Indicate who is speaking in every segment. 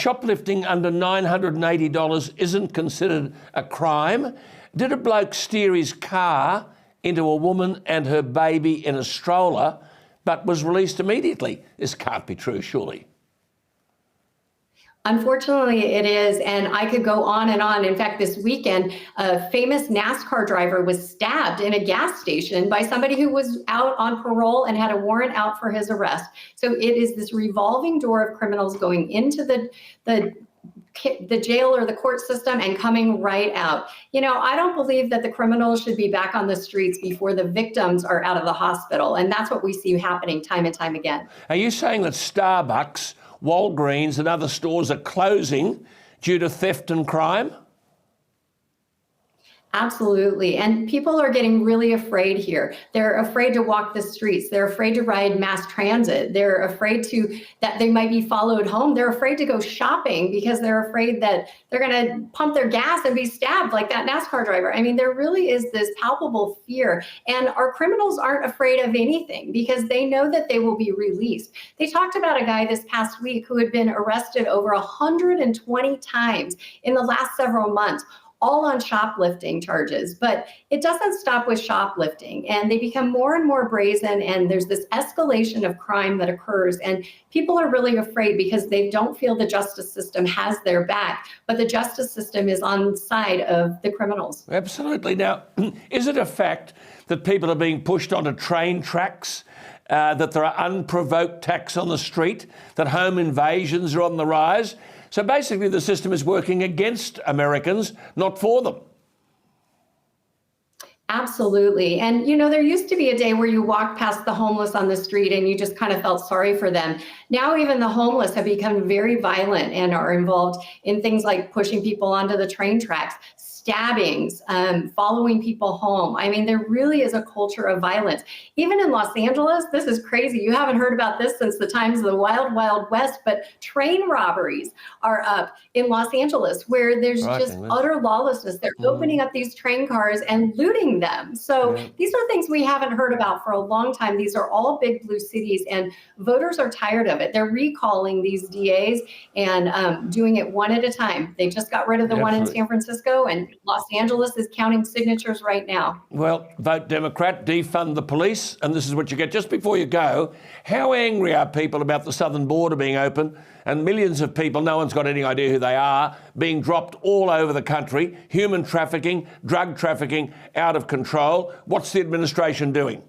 Speaker 1: shoplifting under $980 isn't considered a crime? Did a bloke steer his car into a woman and her baby in a stroller, but was released immediately? This can't be true, surely.
Speaker 2: Unfortunately, it is, and I could go on and on. In fact, this weekend, a famous NASCAR driver was stabbed in a gas station by somebody who was out on parole and had a warrant out for his arrest. So it is this revolving door of criminals going into the jail or the court system and coming right out. You know, I don't believe that the criminals should be back on the streets before the victims are out of the hospital, and that's what we see happening time and time again.
Speaker 1: Are you saying that Starbucks, Walgreens and other stores are closing due to theft and crime?
Speaker 2: Absolutely. And people are getting really afraid here. They're afraid to walk the streets. They're afraid to ride mass transit. They're afraid that they might be followed home. They're afraid to go shopping because they're afraid that they're going to pump their gas and be stabbed like that NASCAR driver. I mean, there really is this palpable fear. And our criminals aren't afraid of anything because they know that they will be released. They talked about a guy this past week who had been arrested over 120 times in the last several months, all on shoplifting charges. But it doesn't stop with shoplifting, and they become more and more brazen, and there's this escalation of crime that occurs, and people are really afraid because they don't feel the justice system has their back, but the justice system is on the side of the criminals.
Speaker 1: Absolutely. Now, is it a fact that people are being pushed onto train tracks, that there are unprovoked attacks on the street, that home invasions are on the rise? So basically the system is working against Americans, not for them.
Speaker 2: Absolutely. And, you know, there used to be a day where you walked past the homeless on the street and you just kind of felt sorry for them. Now even the homeless have become very violent and are involved in things like pushing people onto the train tracks, stabbings, following people home. I mean, there really is a culture of violence. Even in Los Angeles, this is crazy. You haven't heard about this since the times of the Wild Wild West, but train robberies are up in Los Angeles where there's just utter lawlessness. They're opening up these train cars and looting them. So these are things we haven't heard about for a long time. These are all big blue cities, and voters are tired of it. They're recalling these DAs and doing it one at a time. They just got rid of the one in San Francisco, and Los Angeles is counting signatures right now.
Speaker 1: Well, vote Democrat, defund the police, and this is what you get. Just before you go, how angry are people about the southern border being open and millions of people, no one's got any idea who they are, being dropped all over the country, human trafficking, drug trafficking out of control? What's the administration doing?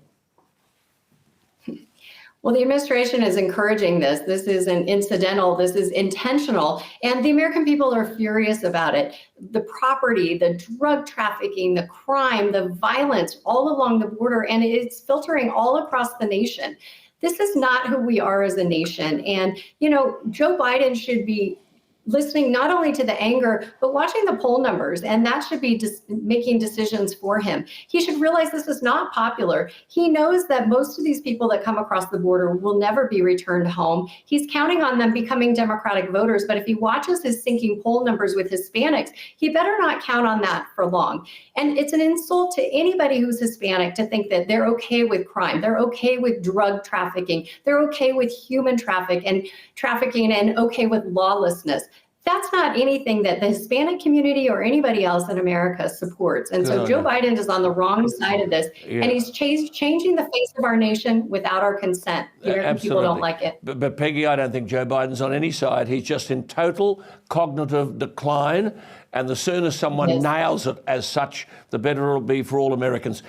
Speaker 2: Well, the administration is encouraging this. This isn't incidental. This is intentional. And the American people are furious about it. The property, the drug trafficking, the crime, the violence all along the border, and it's filtering all across the nation. This is not who we are as a nation. And, you know, Joe Biden should be listening not only to the anger, but watching the poll numbers, and that should be making decisions for him. He should realize this is not popular. He knows that most of these people that come across the border will never be returned home. He's counting on them becoming Democratic voters, but if he watches his sinking poll numbers with Hispanics, he better not count on that for long. And it's an insult to anybody who's Hispanic to think that they're okay with crime, they're okay with drug trafficking, they're okay with human trafficking and okay with lawlessness. That's not anything that the Hispanic community or anybody else in America supports. And so Joe Biden is on the wrong side of this, and he's changing the face of our nation without our consent. The American people don't like it.
Speaker 1: But Peggy, I don't think Joe Biden's on any side. He's just in total cognitive decline. And the sooner someone nails it as such, the better it'll be for all Americans.